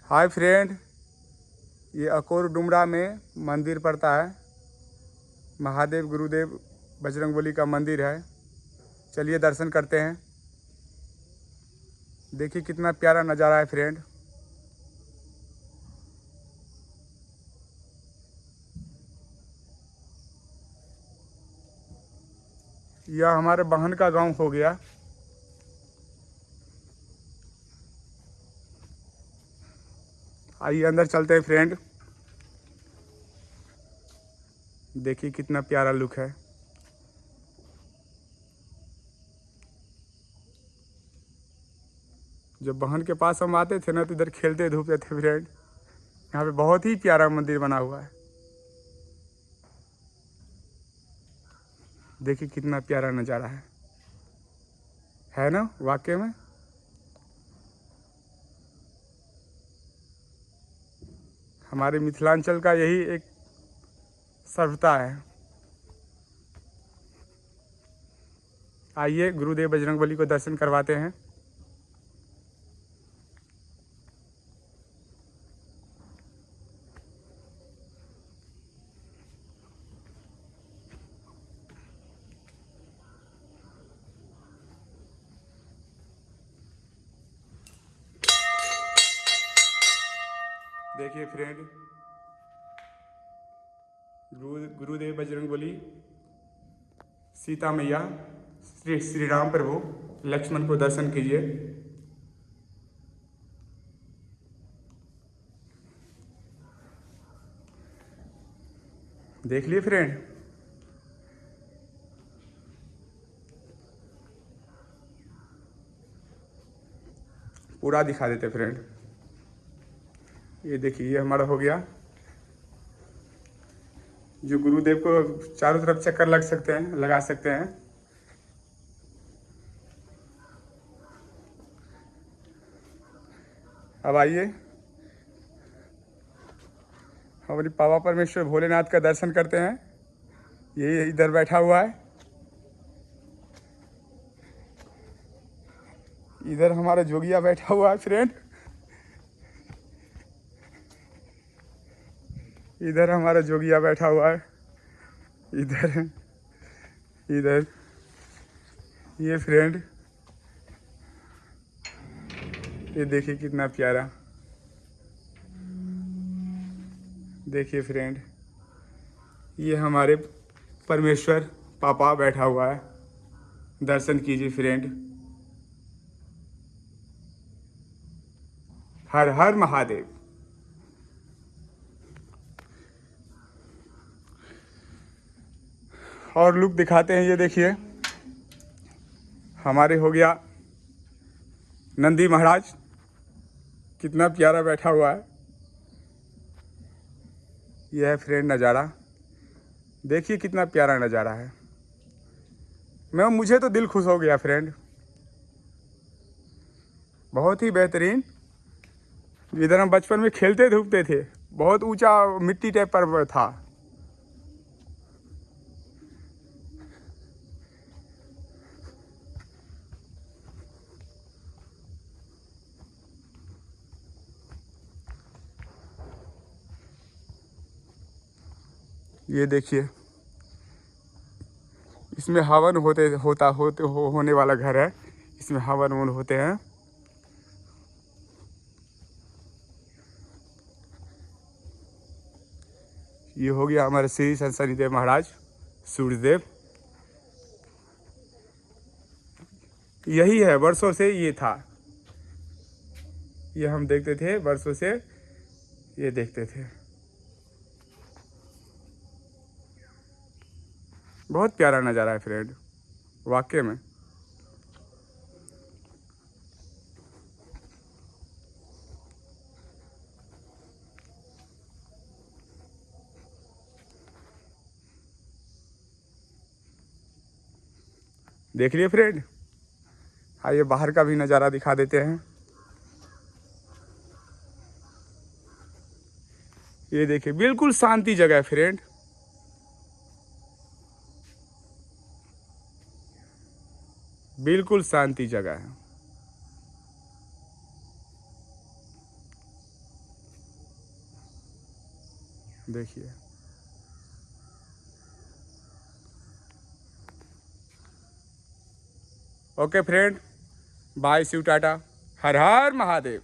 Hi friend, ये acore Dumra में मंदिर पड़ता है। महादेव गुरुदेव बजरंगबली का मंदिर है। चलिए दर्शन करते हैं। देखिए कितना प्यारा नज़ारा है फ्रेंड। यह हमारे बहन का गांव हो गया। आइए अंदर चलते हैं फ्रेंड। देखिए कितना प्यारा लुक है। जब बहन के पास हम आते थे ना तो इधर खेलते धूपते थे फ्रेंड। यहाँ पे बहुत ही प्यारा मंदिर बना हुआ है। देखिए कितना प्यारा नज़ारा है ना वाकई में। हमारे मिथिलांचल का यही एक सभ्यता है। आइए गुरुदेव बजरंगबली को दर्शन करवाते हैं। देखिए फ्रेंड, गुरुदेव बजरंगबली, सीता मैया, श्री राम प्रभु, लक्ष्मण को दर्शन कीजिए। देख लिए फ्रेंड। पूरा दिखा देते फ्रेंड। ये देखिए, ये हमारा हो गया। जो गुरुदेव को चारों तरफ चक्कर लग सकते हैं, लगा सकते हैं। अब आइए हमारी पावा परमेश्वर भोलेनाथ का दर्शन करते हैं। यही इधर बैठा हुआ है। इधर हमारा जोगिया बैठा हुआ है फ्रेंड। इधर हमारा जोगिया बैठा हुआ है। इधर इधर ये फ्रेंड, ये देखिए कितना प्यारा। देखिए फ्रेंड, ये हमारे परमेश्वर पापा बैठा हुआ है। दर्शन कीजिए फ्रेंड। हर हर महादेव। और लुक दिखाते हैं। ये देखिए हमारे हो गया नंदी महाराज, कितना प्यारा बैठा हुआ है। यह है फ्रेंड नज़ारा। देखिए कितना प्यारा नज़ारा है। मुझे तो दिल खुश हो गया फ्रेंड। बहुत ही बेहतरीन। इधर हम बचपन में खेलते धूपते थे। बहुत ऊंचा मिट्टी टाइप पर था। ये देखिए, इसमें हवन होने वाला घर है। इसमें हवन होते हैं। ये हो गया हमारे श्री शनिदेव महाराज, सूर्यदेव। यही है, वर्षों से ये था। ये हम देखते थे, वर्षों से ये देखते थे। बहुत प्यारा नज़ारा है फ्रेंड वाकई में। देख लिए फ्रेंड। आइए बाहर का भी नज़ारा दिखा देते हैं। ये देखिए बिल्कुल शांति जगह है फ्रेंड। बिल्कुल शांति जगह है। देखिए। Okay friend, bye, Shiv, tata, Har Har Mahadev.